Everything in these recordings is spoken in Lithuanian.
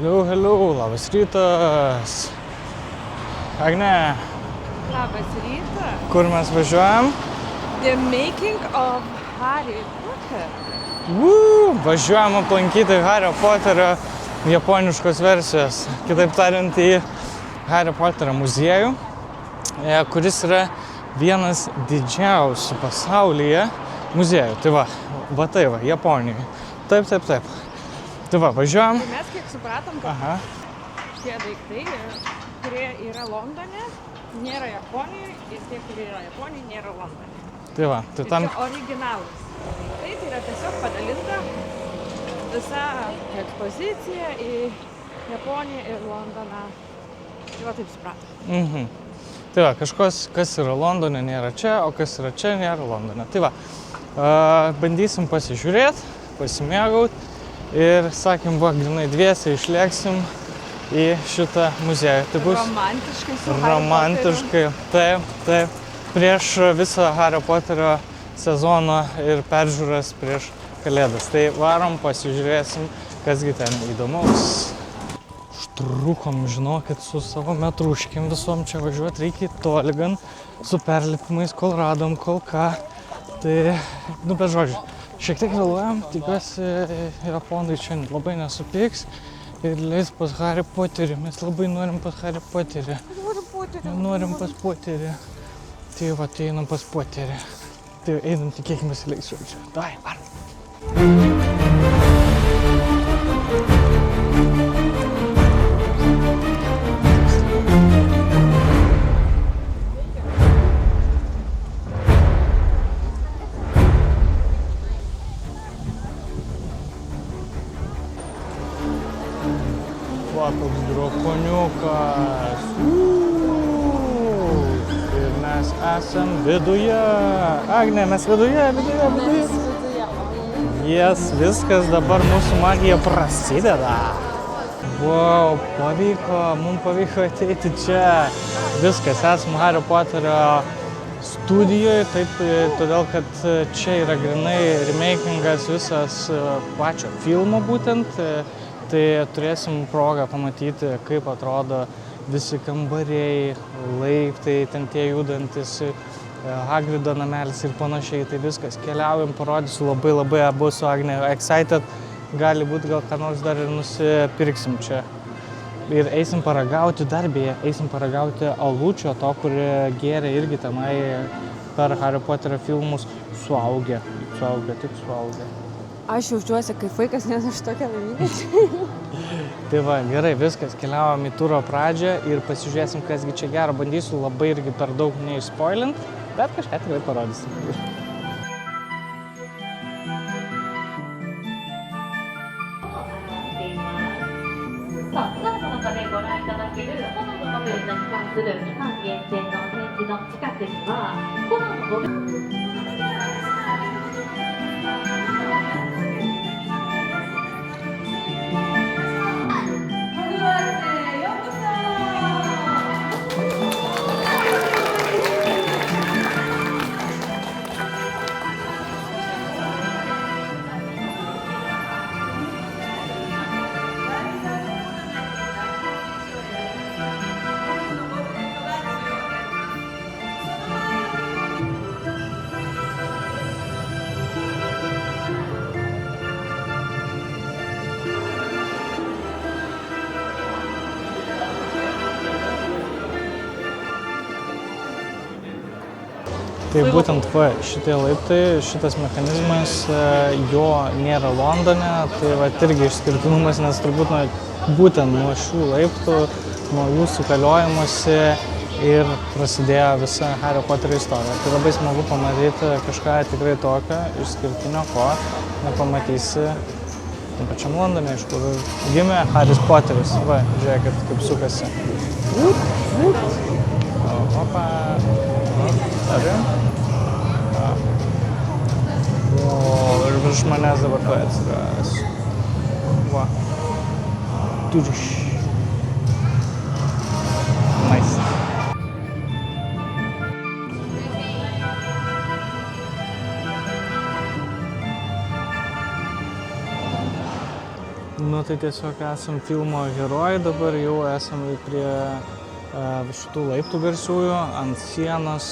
Hello, labas rytas. Agne, Labas rytas. kur mes važiuojam? The making of Harry Potter. Važiuojam aplankyti Hario Poterio japoniškos versijos. Kitaip tariant, į Hario Poterio muziejų, kuris yra vienas didžiausių pasaulyje muziejų. Tai va, Japonijoje. Taip. Tai va, važiuojam. Tai mes kiek supratom, kad tie daiktai, kurie yra Londone, nėra Japonijoje ir tie, kurie yra Japonijoje, nėra Londone. Tai va, tai tam... Čia originalus. Tai yra tiesiog padalinta visa ekspozicija į Japoniją ir Londoną. Tai va, taip supratom. Tai va, kažkas, kas yra Londone, nėra čia, o kas yra čia, nėra Londone. Tai va, bandysim pasižiūrėti, pasimėgauti ir, sakėm, grinai dviese išlėksim į šitą muziejų. Tai bus romantiškai su romantiškai, taip. Prieš visą Hario Poterio sezoną ir peržiūras prieš Kalėdas. Tai varom, pasižiūrėsim, kasgi ten įdomaus. Užtrukom, žinokit, su savo metruškim visom čia važiuoti, reikia toli gan, su perlipimais, kol radom, kol ką. Tai, bet žodžiu, šiek tiek vėluojam, tikiuosi, japonai čia labai nesupyks ir leis pas Harry Potterį. Mes labai norim pas Harry Potterį. Norim pas Potterį. Tai va, tai einam pas Potterį. Tai einam, tikėkimės, leis žodžiu. Dai, varom. Va, toks droponiukas. Ir mes esam viduje. Agne, mes viduje. Viskas, dabar mūsų magija prasideda. Wow, mums pavyko ateiti čia. Viskas, esam Hario Poterio studijoje, taip, todėl kad čia yra grinai remakingas visas pačio filmo būtent. Tai turėsim progą pamatyti, kaip atrodo visi kambariai, laiptai, ten tie judantis Hagrido namelis ir panašiai. Tai viskas, keliaujam, parodysiu labai abu su Agne excited. Gali būti, gal ką nors dar ir nusipirksim čia. Ir eisim paragauti alučio, to, kurį gėrė irgi tenai per Hario Poterio filmus suaugę. Aš jaučiuosi kaip vaikas, nes aš tokia laiminga. Tai va, gerai, viskas, keliavom į turo pradžią ir pasižiūrėsim, kasgi čia gero. Bandysiu labai irgi per daug neišspoilint, bet kažką tikrai parodysim. Tai būtent šitie laiptai, šitas mechanizmas, jo nėra Londone, tai irgi išskirtinumas, nes turbūt būtent nuo šių laiptų, nuo jų sukaliojimuose ir prasidėjo visa Hario Poterio istorija. Tai labai smagu pamatyti kažką tikrai tokio išskirtinio, ko nepamatysi tam pačiam Londone, iš kur gimė Haris Poteris. Va, žiūrėkit, kaip sukasi. Opa. Ir virš manęs dabar tuoj atsiras. Va. Turiš. Nice. Nu, tai tiesiog esam filmo herojai, dabar jau esame prie šitų laiptų garsiųjų, ant sienos,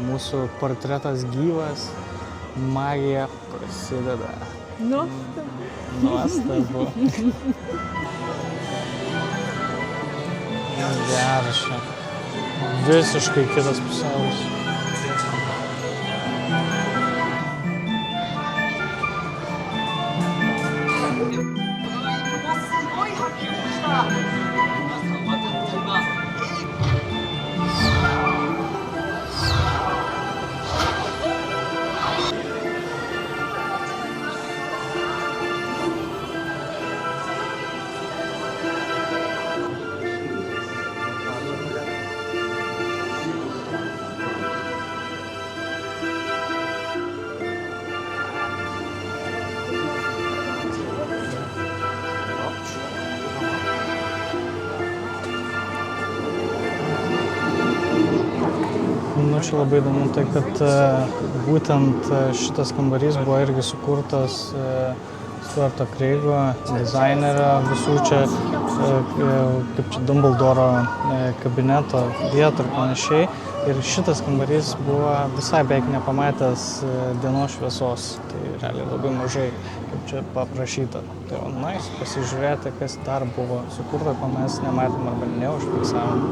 mūsų portretas gyvas, magija prasideda. Nuostabu. Geras čia. Visiškai kitas pasaulis. Nu, čia labai įdomu tai, kad būtent šitas kambarys buvo irgi sukurtas Stuarto Creigo, dizainerio, visų čia, kaip čia Dumbledoro kabineto vietų ir panašiai. Ir šitas kambarys buvo visai beveik nepamatęs dienos šviesos, tai realiai labai mažai, kaip čia paprašyta. Tai nice pasižiūrėti, kas dar buvo sukurta, ko mes nematėm arba neužfiksavom.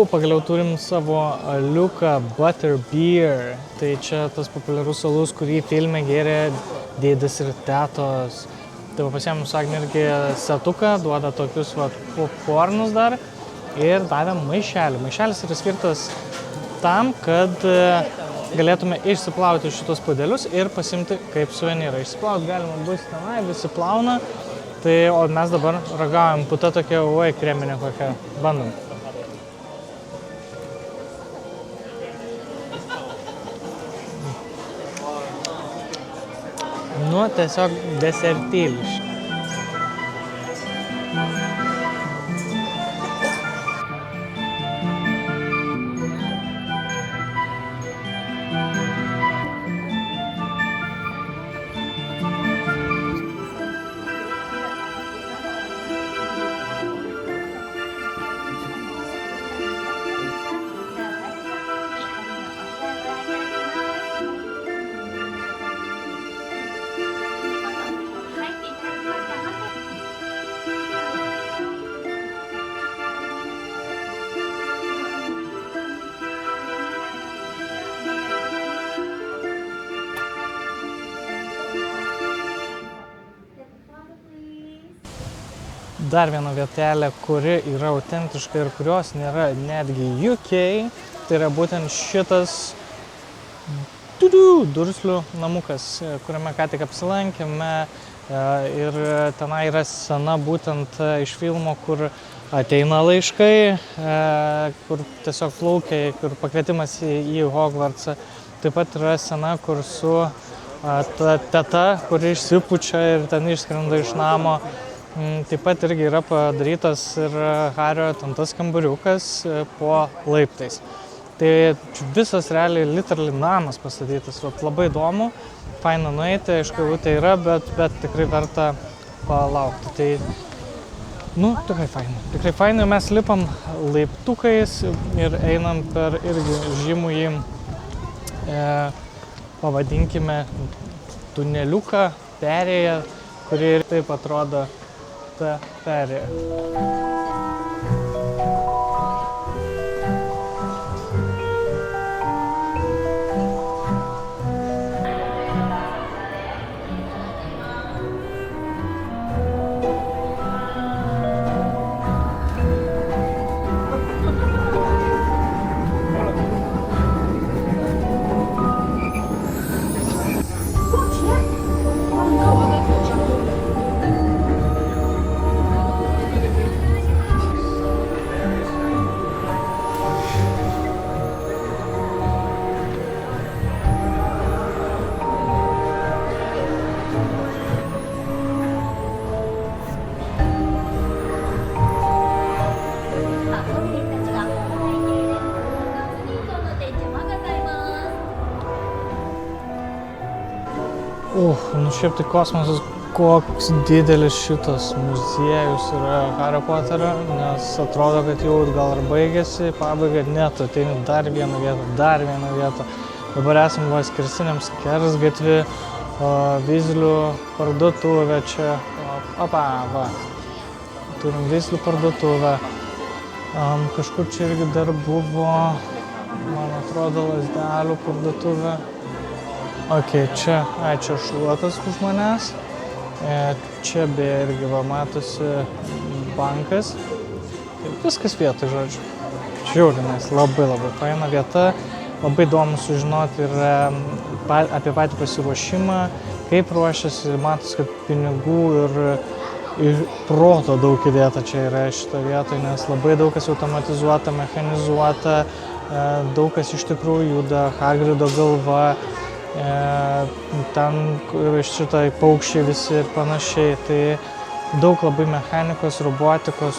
Pagaliau turim savo aliuką Butterbeer. Tai čia tas populiarus alus, kurį filme gėrė dėdės ir tetos. Tai pasiėmėm su Agne irgi setuką, duoda tokius popcornus dar ir davėm maišelį. Maišelis yra skirtas tam, kad galėtume išsiplauti šitos puodelius ir pasimti kaip suvenyrą. Išsiplauti galima bus tenai, visi plauna. Tai, o mes dabar ragaujam, puta tokia, oi, kreminė kokia. Bandom. Nu, tiesiog desertėlis. Dar viena vietelė, kuri yra autentiška ir kurios nėra netgi UK, tai yra būtent šitas Durslių namukas, kuriame ką tik apsilankėme. Ir tenai yra scena būtent iš filmo, kur ateina laiškai, kur tiesiog plaukia, kur pakvietimas į Hogwartsą. taip pat yra scena, kur su ta teta, kuri išsipučia ir ten išskrenda iš namo. Taip pat irgi yra padarytas ir Hario ten tas kambariukas po laiptais. Tai visas realiai literally namas pastatytas, labai įdomu, faina nueiti, aišku, tai yra, bet tikrai verta palaukti. Tai, tikrai faina, mes lipam laiptukais ir einam per irgi žymųjį, pavadinkime, tuneliuką, perėją, kuri ir taip atrodo ta perėja. Šiaip tai kosmosas, koks didelis šitas muziejus yra Hario Poterio, nes atrodo, kad jau gal ir baigėsi, pabaiga, net ateini dar vieną vietą. Dabar esam va skersiniam skersgatvį, Vizlių parduotuvę čia, turim Vizlių parduotuvę, kažkur čia irgi dar buvo, man atrodo, lazdelių parduotuvė. Čia šluotas už manęs, čia beje irgi va matosi bankas, viskas vietoj, žodžiu. Žiūrimės, labai faina vieta, labai įdomu sužinoti ir apie patį pasiruošimą, kaip ruošiasi, matosi, kad pinigų ir proto daug įdėta čia yra šitą vietą, nes labai daug kas automatizuota, mechanizuota, daug kas iš tikrųjų juda, Hagrido galva, ten šitai paukščiai visi ir panašiai, tai daug labai mechanikos, robotikos,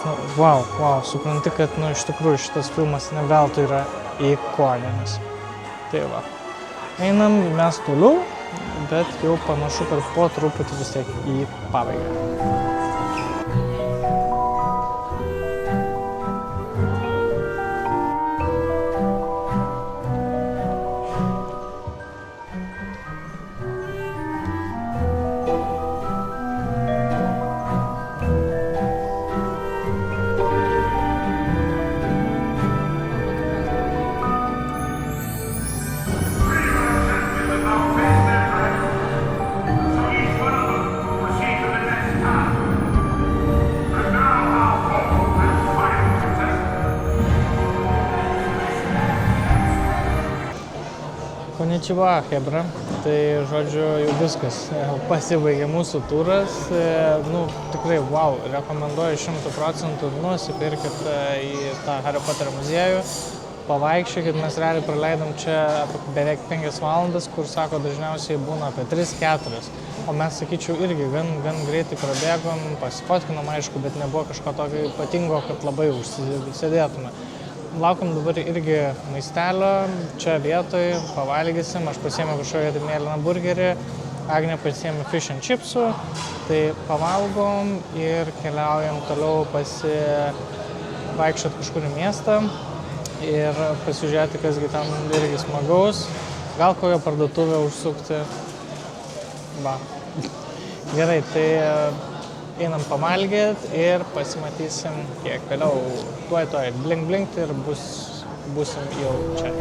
supranti, kad iš tikrųjų šitas filmas ne veltui yra ikoninis. Tai va, einam mes toliau, bet jau panašu, kad po truputį vis tiek į pabaigą. Konnichiwa, hebra. Tai, žodžiu, jau viskas. Pasibaigė mūsų turas. Tikrai, rekomenduoju 100%, nusipirkit į tą Hario Poterio muziejų. Pavaikščiokit, mes realiai praleidom čia beveik 5 valandas, kur, sako, dažniausiai būna apie 3-4. O mes, sakyčiau, irgi gan greitai prabėgom, pasifotkinom, aišku, bet nebuvo kažko tokio ypatingo, kad labai užsėdėtume. Laukiam dabar irgi maistelio, čia vietoj, pavalgysim, aš pasiėmiau kažkokią mėlyną burgerį, Agnė pasiėmė fish and chipsų, tai pavalgom ir keliaujam toliau pasivaikščiot kažkur į miestą ir pasižiūrėti, kasgi ten irgi smagaus, gal kokią parduotuvę užsukti. Gerai, tai einam pavalgyt ir pasimatysim kiek vėliau. Tuoj blink ir būsim jau čia.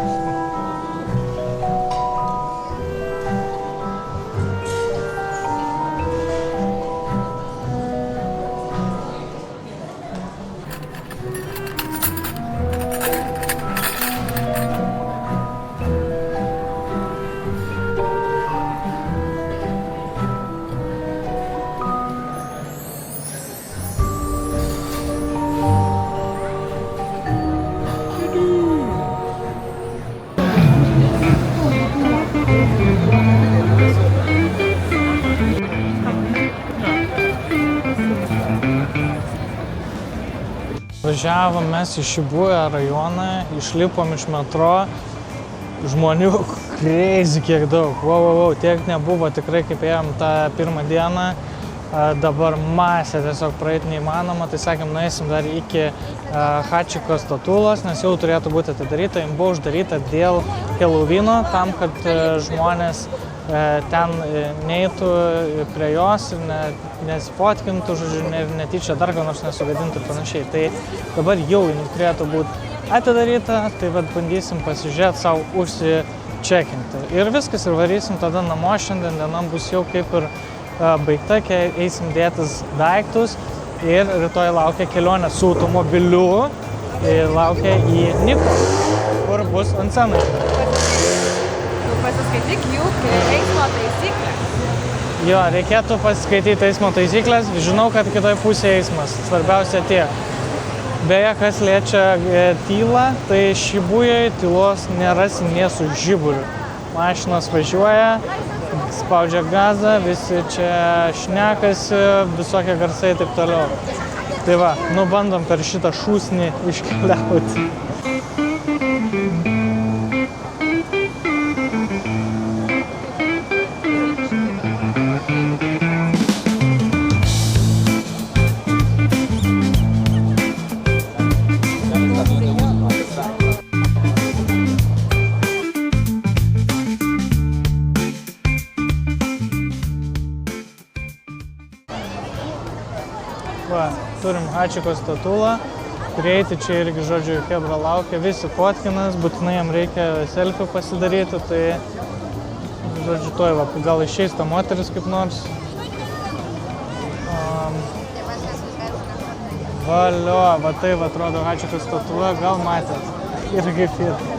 važiavom mes į Šibują rajoną, išlipom iš metro, žmonių crazy kiek daug, tiek nebuvo tikrai kaip ėjom tą pirmą dieną, dabar masė tiesiog praeiti neįmanoma, tai sakėm, nueisim dar iki Hachiko statulos, nes jau turėtų būti atidaryta, jin buvo uždaryta dėl Helovyno, tam, kad žmonės ten neitų prie jos ir nesipotkintų, žodžiu, netyčia dar ką nors nesugadintų ir panašiai. Tai dabar jau jin turėtų būti atidaryta, tai vad bandysim pasižiūrėti savo užsičekinti. Ir viskas, ir varysim tada namo, šiandien dienam bus jau kaip ir baigta, kai eisim dėtis daiktus ir rytoj laukia kelionė su automobiliu, laukia į Nikų, kur bus onsenai. Pasiskaityk jų eismo taisyklės. Jo, reikėtų pasiskaityti eismo taisyklės, žinau, kad kitoje pusėje eismas, svarbiausia tiek. Beje, kas liečia tylą, tai Šibujoj tylos nerasi nė su žiburiu. Mašinos važiuoja, spaudžia gazą, visi čia šnekasi, visokie garsai ir taip toliau. Tai va, bandom per šitą šūsnį iškeliauti. Va, turim Hachiko statulą, prieiti čia irgi, žodžiu, chebra laukia, visi fotkinas, būtinai jam reikia selfie pasidaryti, tai, žodžiu, toj, va, gal išeis ta moteris kaip nors. Valio, va taip atrodo Hachiko statula, gal matėt, irgi fit.